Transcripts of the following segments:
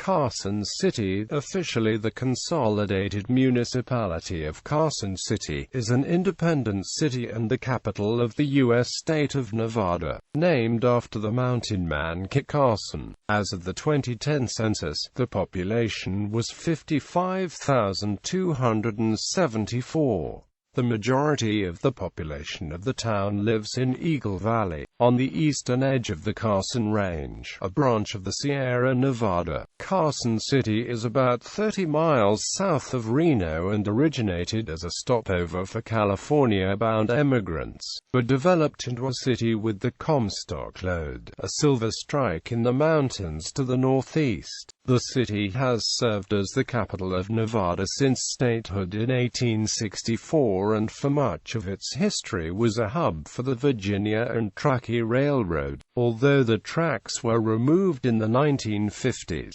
Carson City, officially the Consolidated Municipality of Carson City, is an independent city and the capital of the U.S. state of Nevada, named after the mountain man Kit Carson. As of the 2010 census, the population was 55,274. The majority of the population of the town lives in Eagle Valley, on the eastern edge of the Carson Range, a branch of the Sierra Nevada. Carson City is about 30 miles south of Reno and originated as a stopover for California-bound emigrants, but developed into a city with the Comstock Lode, a silver strike in the mountains to the northeast. The city has served as the capital of Nevada since statehood in 1864 and for much of its history was a hub for the Virginia and Truckee Railroad, although the tracks were removed in the 1950s.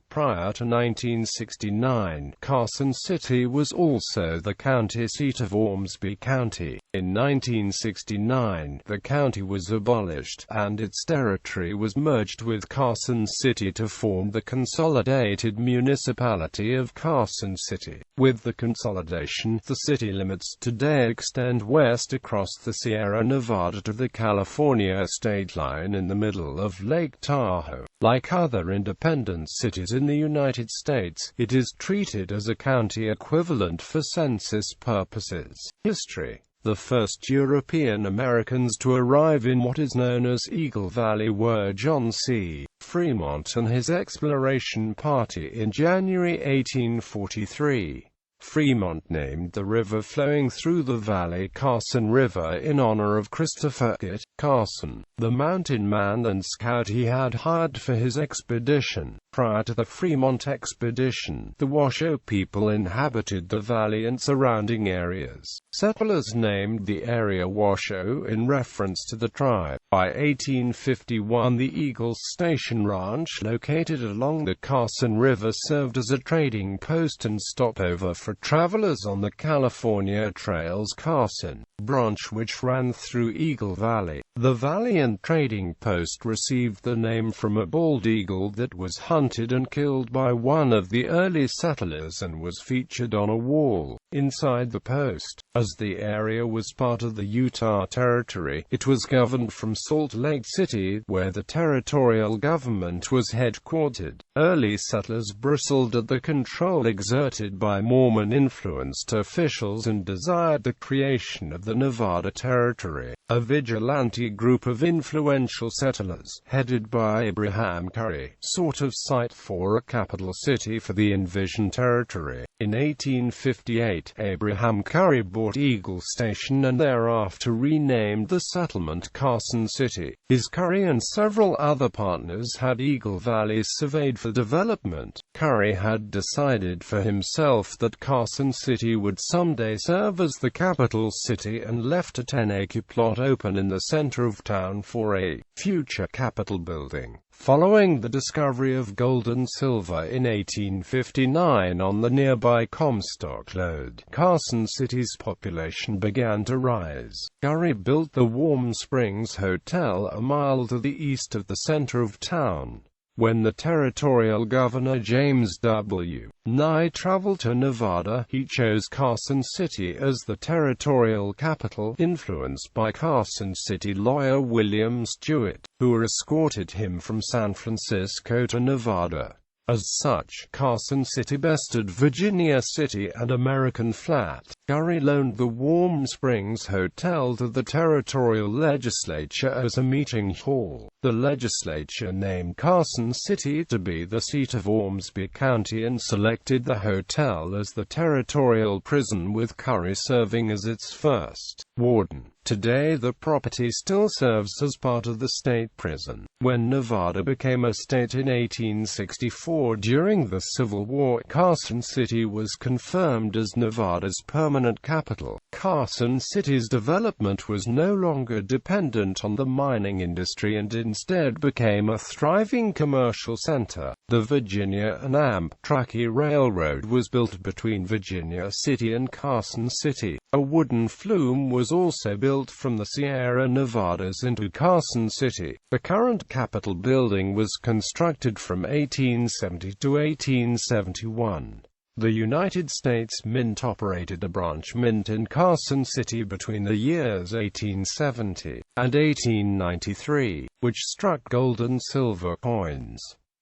Prior to 1969, Carson City was also the county seat of Ormsby County. In 1969, the county was abolished, and its territory was merged with Carson City to form the Consolidated Municipality of Carson City. With the consolidation, the city limits today extend west across the Sierra Nevada to the California state line in the middle of Lake Tahoe. Like other independent cities in the United States, it is treated as a county equivalent for census purposes. History. The first European Americans to arrive in what is known as Eagle Valley were John C. Fremont and his exploration party in January 1843. Fremont named the river flowing through the valley Carson River in honor of Christopher Kit Carson, the mountain man and scout he had hired for his expedition. Prior to the Fremont expedition, the Washoe people inhabited the valley and surrounding areas. Settlers named the area Washoe in reference to the tribe. By 1851, the Eagle Station Ranch, located along the Carson River, served as a trading post and stopover for travelers on the California Trail's Carson branch, which ran through Eagle Valley. The Valiant Trading Post received the name from a bald eagle that was hunted and killed by one of the early settlers and was featured on a wall inside the post. As the area was part of the Utah Territory, it was governed from Salt Lake City, where the territorial government was headquartered. Early settlers bristled at the control exerted by Mormon-influenced officials and desired the creation of the Nevada Territory. A vigilante group of influential settlers, headed by Abraham Curry, sought a site for a capital city for the envisioned territory. In 1858, Abraham Curry bought Eagle Station and thereafter renamed the settlement Carson City. His Curry and several other partners had Eagle Valley surveyed for development. Curry had decided for himself that Carson City would someday serve as the capital city and left a 10-acre plot open in the center of town for a future capitol building. Following the discovery of gold and silver in 1859 on the nearby Comstock Lode, Carson City's population began to rise. Curry built the Warm Springs Hotel a mile to the east of the center of town. When the territorial governor James W. Nye traveled to Nevada, he chose Carson City as the territorial capital, influenced by Carson City lawyer William Stewart, who escorted him from San Francisco to Nevada. As such, Carson City bested Virginia City and American Flat. Curry loaned the Warm Springs Hotel to the territorial legislature as a meeting hall. The legislature named Carson City to be the seat of Ormsby County and selected the hotel as the territorial prison, with Curry serving as its first warden. Today the property still serves as part of the state prison. When Nevada became a state in 1864 during the Civil War, Carson City was confirmed as Nevada's permanent capital. Carson City's development was no longer dependent on the mining industry, and in instead became a thriving commercial center. The Virginia and Amtrak Railroad was built between Virginia City and Carson City. A wooden flume was also built from the Sierra Nevadas into Carson City. The current Capitol building was constructed from 1870 to 1871. The United States Mint operated a branch mint in Carson City between the years 1870 and 1893, which struck gold and silver coins.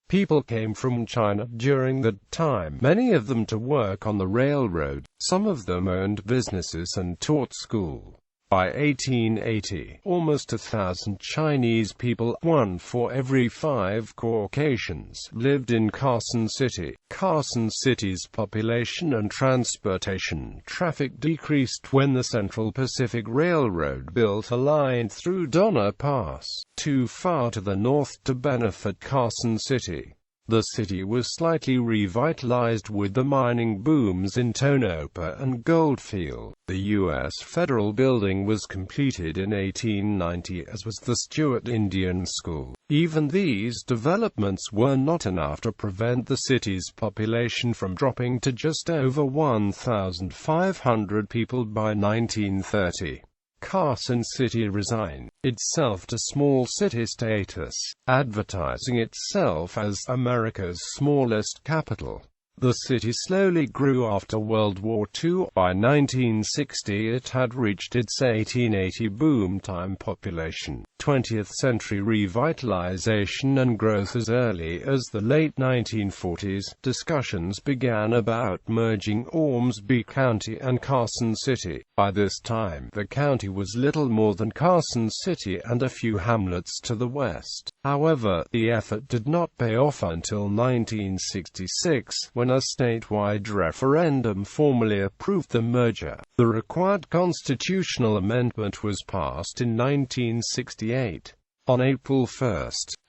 People came from China during that time, many of them to work on the railroad. Some of them owned businesses and taught school. By 1880, almost 1,000 Chinese people, 1 for every 5 Caucasians, lived in Carson City. Carson City's population and transportation traffic decreased when the Central Pacific Railroad built a line through Donner Pass, too far to the north to benefit Carson City. The city was slightly revitalized with the mining booms in Tonopah and Goldfield. The U.S. Federal Building was completed in 1890, as was the Stewart Indian School. Even these developments were not enough to prevent the city's population from dropping to just over 1,500 people by 1930. Carson City resigned itself to small city status, advertising itself as America's smallest capital. The city slowly grew after World War II. By 1960 it had reached its 1880 boom time population. 20th century revitalization and growth. As early as the late 1940s, discussions began about merging Ormsby County and Carson City. By this time, the county was little more than Carson City and a few hamlets to the west. However, the effort did not pay off until 1966, when a statewide referendum formally approved the merger. The required constitutional amendment was passed in 1968. On April 1,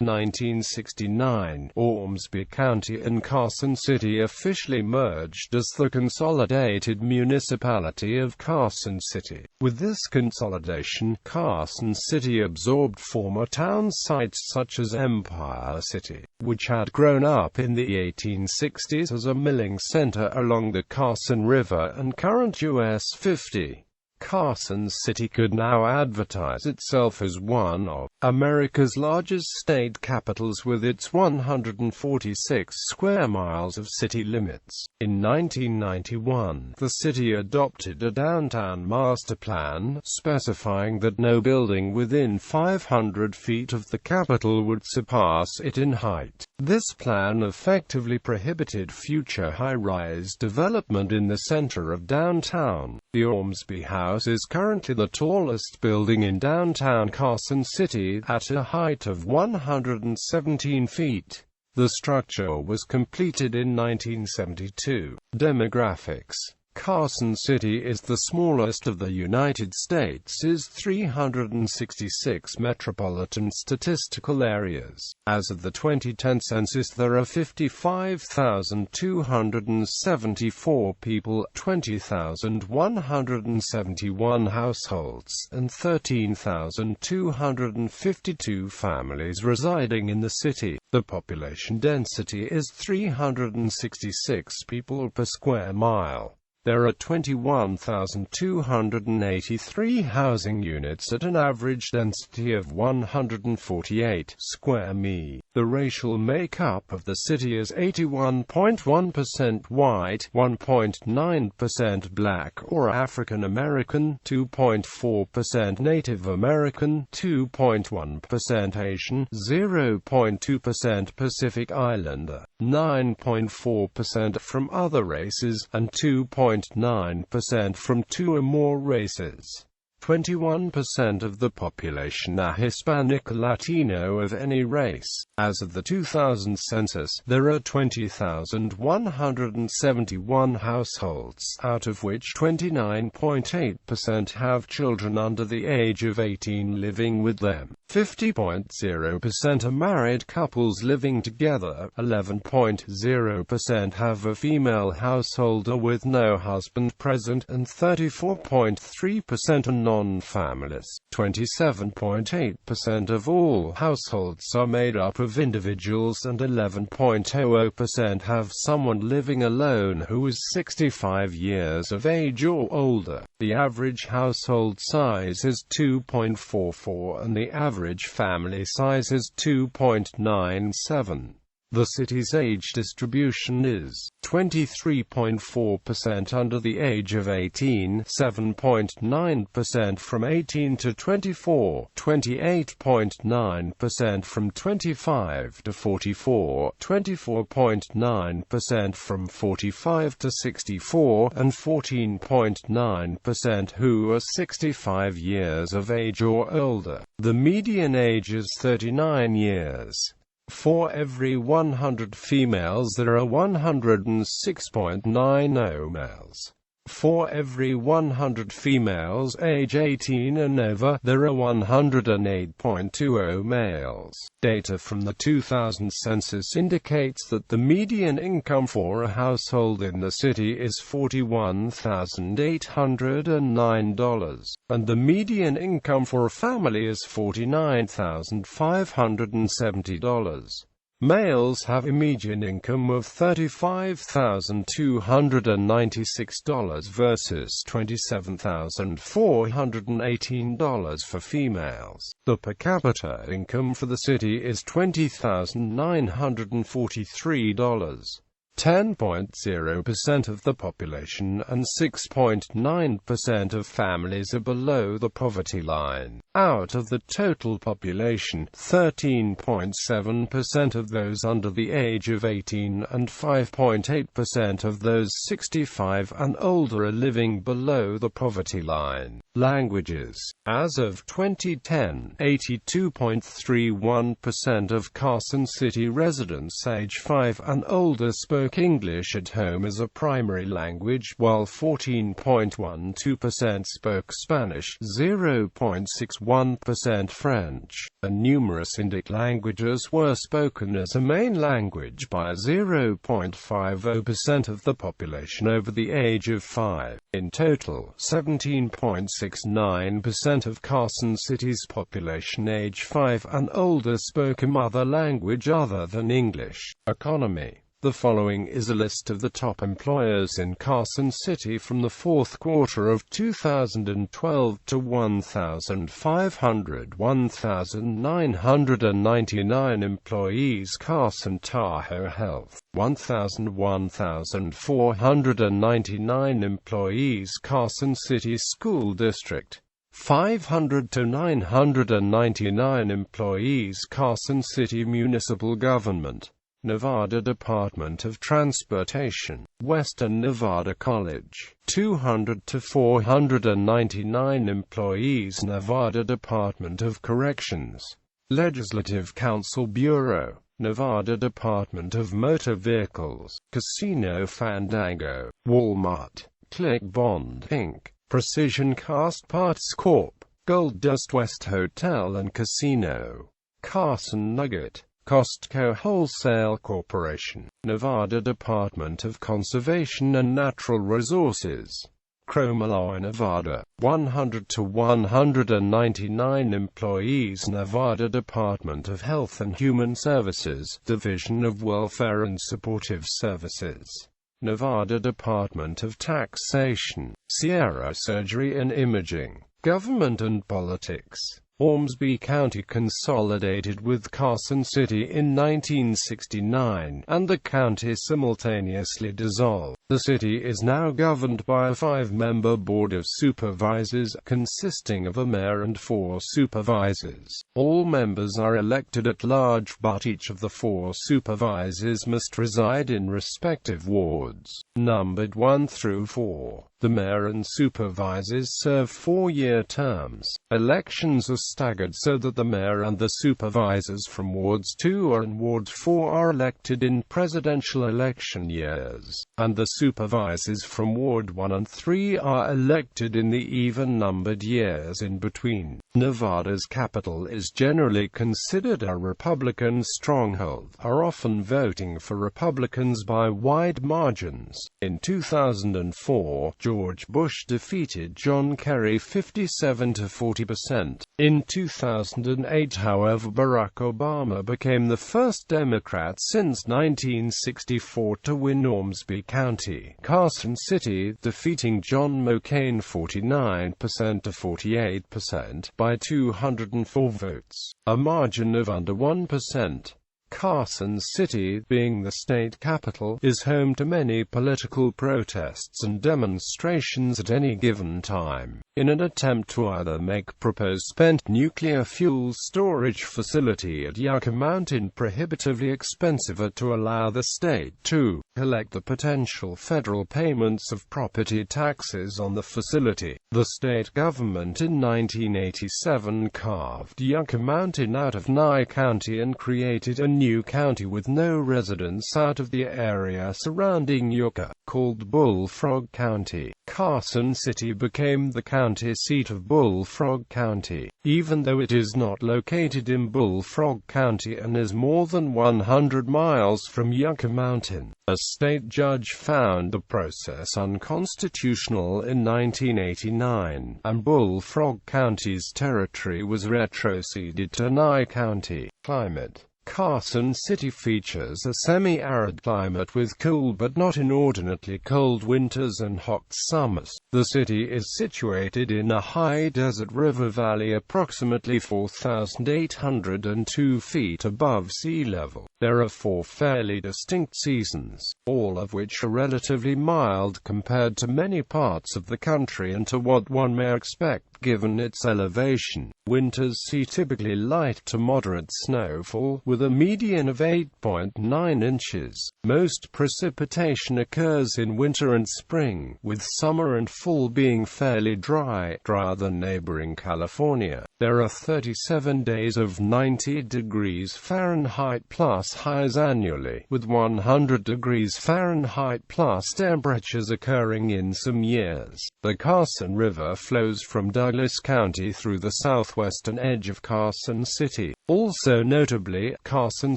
1969, Ormsby County and Carson City officially merged as the Consolidated Municipality of Carson City. With this consolidation, Carson City absorbed former town sites such as Empire City, which had grown up in the 1860s as a milling center along the Carson River and current US 50. Carson City could now advertise itself as one of America's largest state capitals with its 146 square miles of city limits. In 1991, the city adopted a downtown master plan, specifying that no building within 500 feet of the Capitol would surpass it in height. This plan effectively prohibited future high-rise development in the center of downtown. The Ormsby House is currently the tallest building in downtown Carson City, at a height of 117 feet. The structure was completed in 1972. Demographics. Carson City is the smallest of the United States' 366 metropolitan statistical areas. As of the 2010 census, there are 55,274 people, 20,171 households, and 13,252 families residing in the city. The population density is 366 people per square mile. There are 21,283 housing units at an average density of 148 square mi. The racial makeup of the city is 81.1% white, 1.9% black or African American, 2.4% Native American, 2.1% Asian, 0.2% Pacific Islander, 9.4% from other races, and 2.9% from 2 or more races. 21% of the population are Hispanic or Latino of any race. As of the 2000 census, there are 20,171 households, out of which 29.8% have children under the age of 18 living with them. 50.0% are married couples living together, 11.0% have a female householder with no husband present, and 34.3% are non-families. 27.8% of all households are made up of individuals, and 11.00% have someone living alone who is 65 years of age or older. The average household size is 2.44 and the average family size is 2.97. The city's age distribution is 23.4% under the age of 18, 7.9% from 18 to 24, 28.9% from 25 to 44, 24.9% from 45 to 64, and 14.9% who are 65 years of age or older. The median age is 39 years. For every 100 females there are 106.90 males. For every 100 females age 18 and over, there are 108.20 males. Data from the 2000 census indicates that the median income for a household in the city is $41,809, and the median income for a family is $49,570. Males have a median income of $35,296 versus $27,418 for females. The per capita income for the city is $20,943. 10.0% of the population and 6.9% of families are below the poverty line. Out of the total population, 13.7% of those under the age of 18 and 5.8% of those 65 and older are living below the poverty line. Languages. As of 2010, 82.31% of Carson City residents age 5 and older spoke English at home as a primary language, while 14.12% spoke Spanish, 0.61% French, and numerous Indic languages were spoken as a main language by 0.50% of the population over the age of 5. In total, 17.69% of Carson City's population age 5 and older spoke a mother language other than English. Economy. The following is a list of the top employers in Carson City from the fourth quarter of 2012 to 1,999 employees. Carson Tahoe Health, 1,499 employees. Carson City School District, 500 to 999 employees. Carson City Municipal Government, Nevada Department of Transportation, Western Nevada College, 200 to 499 employees. Nevada Department of Corrections, Legislative Council Bureau, Nevada Department of Motor Vehicles, Casino Fandango, Walmart, Click Bond Inc., Precision Cast Parts Corp., Gold Dust West Hotel and Casino, Carson Nugget, Costco Wholesale Corporation, Nevada Department of Conservation and Natural Resources, Chromalloy, Nevada, 100 to 199 employees. Nevada Department of Health and Human Services, Division of Welfare and Supportive Services, Nevada Department of Taxation, Sierra Surgery and Imaging, Government and Politics. Ormsby County consolidated with Carson City in 1969, and the county simultaneously dissolved. The city is now governed by a 5-member Board of Supervisors, consisting of a mayor and 4 supervisors. All members are elected at large, but each of the 4 supervisors must reside in respective wards, numbered 1 through 4. The mayor and supervisors serve 4-year terms. Elections are staggered so that the mayor and the supervisors from Wards 2 and Ward 4 are elected in presidential election years, and the supervisors from Ward 1 and 3 are elected in the even-numbered years in between. Nevada's capital is generally considered a Republican stronghold, are often voting for Republicans by wide margins. In 2004, George Bush defeated John Kerry 57–40%. In 2008, however, Barack Obama became the first Democrat since 1964 to win Ormsby County, Carson City, defeating John McCain 49% to 48% by 204 votes, a margin of under 1%. Carson City, being the state capital, is home to many political protests and demonstrations at any given time, in an attempt to either make proposed spent nuclear fuel storage facility at Yucca Mountain prohibitively expensive or to allow the state to collect the potential federal payments of property taxes on the facility. The state government in 1987 carved Yucca Mountain out of Nye County and created a new county with no residents out of the area surrounding Yucca, called Bullfrog County. Carson City became the county seat of Bullfrog County, even though it is not located in Bullfrog County and is more than 100 miles from Yucca Mountain. A state judge found the process unconstitutional in 1989, and Bullfrog County's territory was retroceded to Nye County. Climate. Carson City features a semi-arid climate with cool but not inordinately cold winters and hot summers. The city is situated in a high desert river valley approximately 4,802 feet above sea level. There are 4 fairly distinct seasons, all of which are relatively mild compared to many parts of the country and to what one may expect given its elevation. Winters see typically light to moderate snowfall, with a median of 8.9 inches. Most precipitation occurs in winter and spring, with summer and fall being fairly drier than neighboring California. There are 37 days of 90 degrees Fahrenheit plus highs annually, with 100 degrees Fahrenheit plus temperatures occurring in some years. The Carson River flows from Douglas County through the southwestern edge of Carson City. Also notably, Carson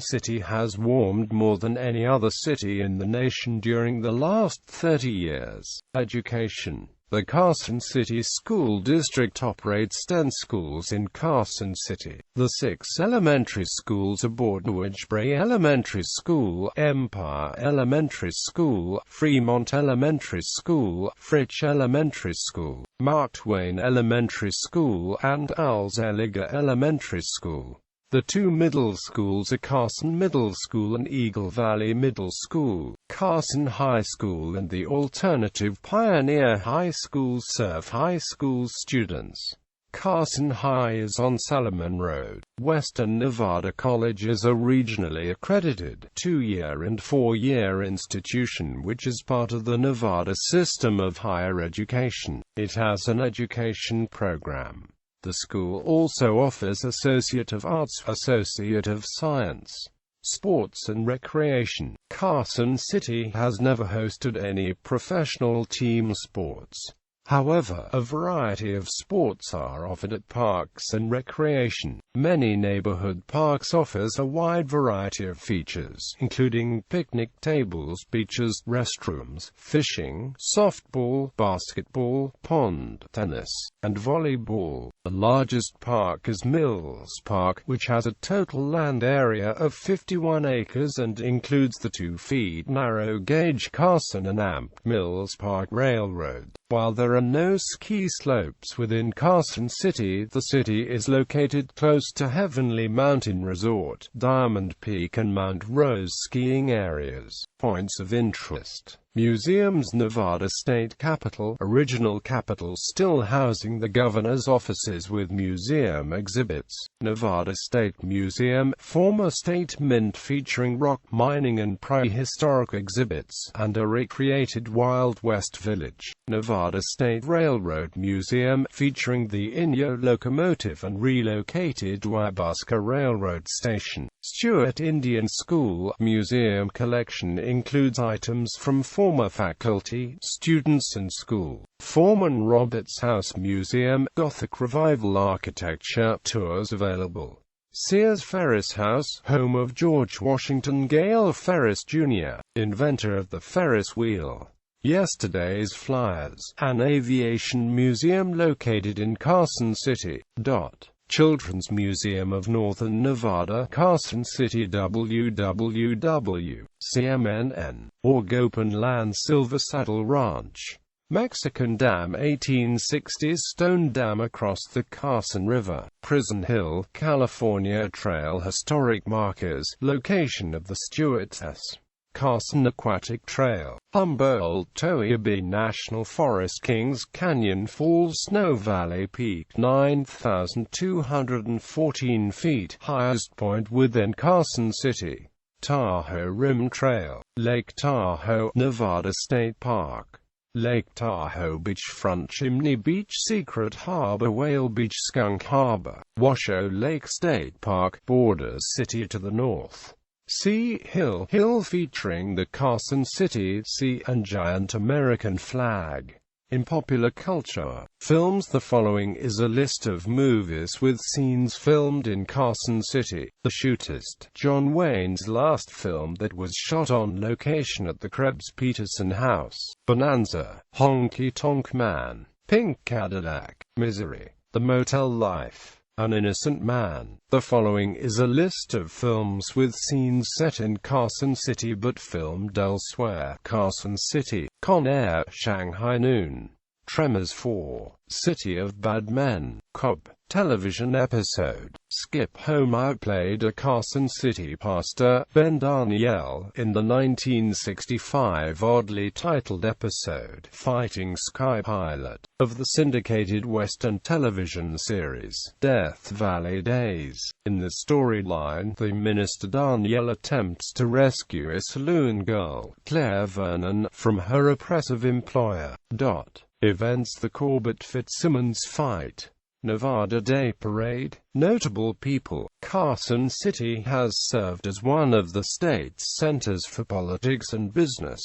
City has warmed more than any other city in the nation during the last 30 years. Education. The Carson City School District operates 10 schools in Carson City. The 6 elementary schools are Boardwedge Bray Elementary School, Empire Elementary School, Fremont Elementary School, Fritch Elementary School, Mark Twain Elementary School, and Alzeliger Elementary School. The 2 middle schools are Carson Middle School and Eagle Valley Middle School. Carson High School and the alternative Pioneer High School serve high school students. Carson High is on Salomon Road. Western Nevada College is a regionally accredited 2-year and 4-year institution which is part of the Nevada system of higher education. It has an education program. The school also offers Associate of Arts, Associate of Science, Sports and Recreation. Carson City has never hosted any professional team sports. However, a variety of sports are offered at parks and recreation. Many neighborhood parks offers a wide variety of features, including picnic tables, beaches, restrooms, fishing, softball, basketball, pond tennis, and volleyball. The largest park is Mills Park, which has a total land area of 51 acres and includes the 2-feet narrow-gauge Carson and Amp Mills Park Railroad. While there are no ski slopes within Carson City, the city is located close to Heavenly Mountain Resort, Diamond Peak and Mount Rose skiing areas. Points of interest. Museums. Nevada State Capitol, original capitol still housing the governor's offices with museum exhibits. Nevada State Museum, former state mint featuring rock mining and prehistoric exhibits, and a recreated Wild West village. Nevada State Railroad Museum, featuring the Inyo locomotive and relocated Wabasca Railroad Station. Stewart Indian School Museum collection includes items from former faculty, students and school. Foreman Roberts House Museum, Gothic Revival architecture, tours available. Sears Ferris House, home of George Washington Gale Ferris Jr., inventor of the Ferris wheel. Yesterday's Flyers, an aviation museum located in Carson City. Children's Museum of Northern Nevada.Carson City www.cmnn. Org Open Land Silver Saddle Ranch. Mexican Dam 1860s stone dam across the Carson River. Prison Hill, California Trail Historic markers, location of the Stuart.S. Carson Aquatic Trail. Humboldt-Toiyabe National Forest. Kings Canyon Falls Snow Valley Peak 9,214 feet, highest point within Carson City. Tahoe Rim Trail. Lake Tahoe, Nevada State Park. Lake Tahoe Beachfront Chimney Beach Secret Harbor Whale Beach Skunk Harbor. Washoe Lake State Park, borders city to the north. Sea Hill featuring the Carson City Sea and giant American flag. In popular culture films, the following is a list of movies with scenes filmed in Carson City. The Shootist, John Wayne's last film that was shot on location at the Krebs-Peterson House. Bonanza, Honky Tonk Man, Pink Cadillac, Misery, The Motel Life, An Innocent Man. The following is a list of films with scenes set in Carson City but filmed elsewhere. Carson City, Con Air, Shanghai Noon. Tremors 4, City of Bad Men, Cobb, television episode. Skip Home. I played a Carson City pastor, Ben Daniel, in the 1965 oddly titled episode, Fighting Sky Pilot, of the syndicated Western television series, Death Valley Days. In the storyline, the minister Daniel attempts to rescue a saloon girl, Claire Vernon, from her oppressive employer. Events: the Corbett Fitzsimmons fight. Nevada Day Parade. Notable people. Carson City has served as one of the state's centers for politics and business.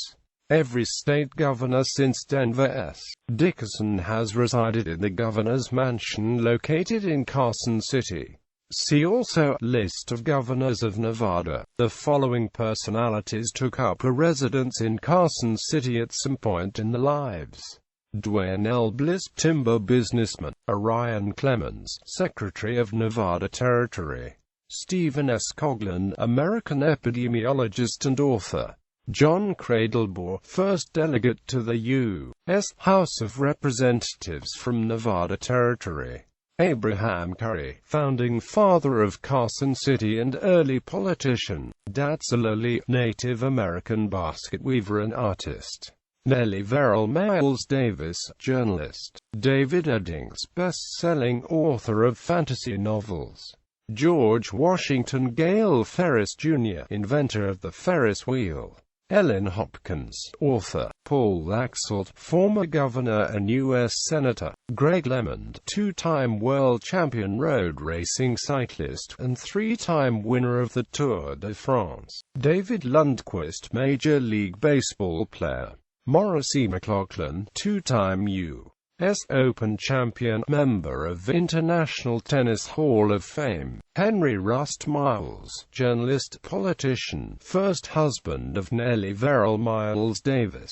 Every state governor since Denver S. Dickerson has resided in the governor's mansion located in Carson City. See also, List of governors of Nevada. The following personalities took up a residence in Carson City at some point in their lives. Dwayne L. Bliss, timber businessman. Orion Clemens, Secretary of Nevada Territory. Stephen S. Coughlin, American epidemiologist and author. John Cradlebore, first delegate to the U.S. House of Representatives from Nevada Territory. Abraham Curry, founding father of Carson City and early politician. Datzala Lee, Native American basket weaver and artist. Nellie Verrill Miles Davis, journalist. David Eddings, best-selling author of fantasy novels. George Washington Gale Ferris Jr., inventor of the Ferris wheel. Ellen Hopkins, author. Paul Laxalt, former governor and U.S. Senator. Greg LeMond, two-time world champion road racing cyclist, and three-time winner of the Tour de France. David Lundquist, Major League Baseball player. Morrissey McLaughlin, two-time U.S. Open champion, member of International Tennis Hall of Fame. Henry Rust Miles, journalist, politician, first husband of Nellie Verrill Miles Davis.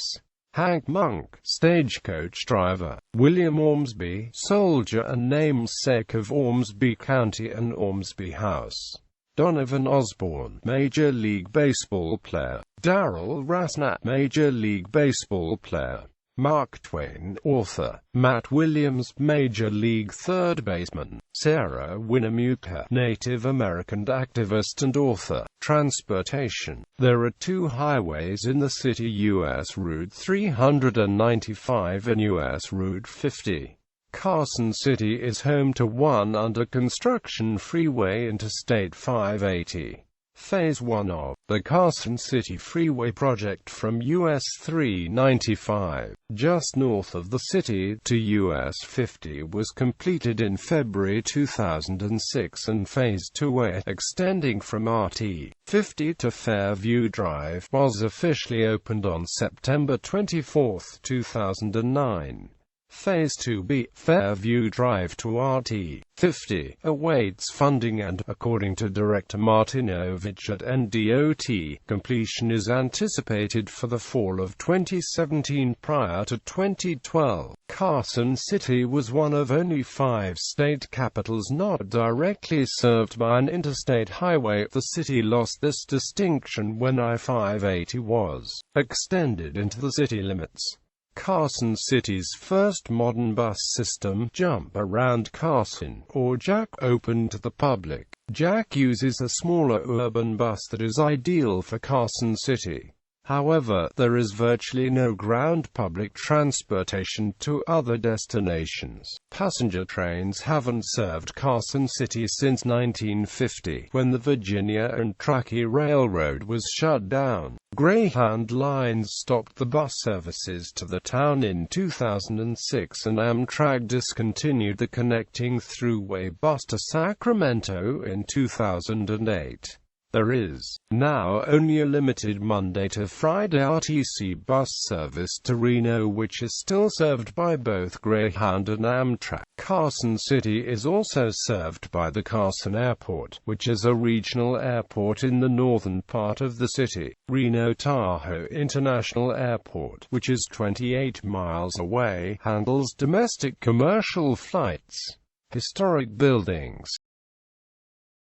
Hank Monk, stagecoach driver. William Ormsby, soldier and namesake of Ormsby County and Ormsby House. Donovan Osborne, Major League Baseball player. Darrell Rasnat, Major League Baseball player. Mark Twain, author. Matt Williams, Major League third baseman. Sarah Winnemucca, Native American activist and author. Transportation. There are two highways in the city: U.S. Route 395 and U.S. Route 50. Carson City is home to one under-construction freeway, Interstate 580. Phase 1 of the Carson City Freeway project from US 395, just north of the city, to US 50 was completed in February 2006, and Phase 2A, extending from RT 50 to Fairview Drive, was officially opened on September 24, 2009. Phase 2B, Fairview Drive to RT-50, awaits funding and, according to Director Martinovich at NDOT, completion is anticipated for the fall of 2017 prior to 2012. Carson City was one of only 5 state capitals not directly served by an interstate highway. The city lost this distinction when I-580 was extended into the city limits. Carson City's first modern bus system, Jump Around Carson, or JAC, opened to the public. JAC uses a smaller urban bus that is ideal for Carson City. However, there is virtually no ground public transportation to other destinations. Passenger trains haven't served Carson City since 1950, when the Virginia and Truckee Railroad was shut down. Greyhound lines stopped the bus services to the town in 2006, and Amtrak discontinued the connecting thruway bus to Sacramento in 2008. There is now only a limited Monday to Friday RTC bus service to Reno, which is still served by both Greyhound and Amtrak. Carson City is also served by the Carson Airport, which is a regional airport in the northern part of the city. Reno-Tahoe International Airport, which is 28 miles away, handles domestic commercial flights. Historic buildings.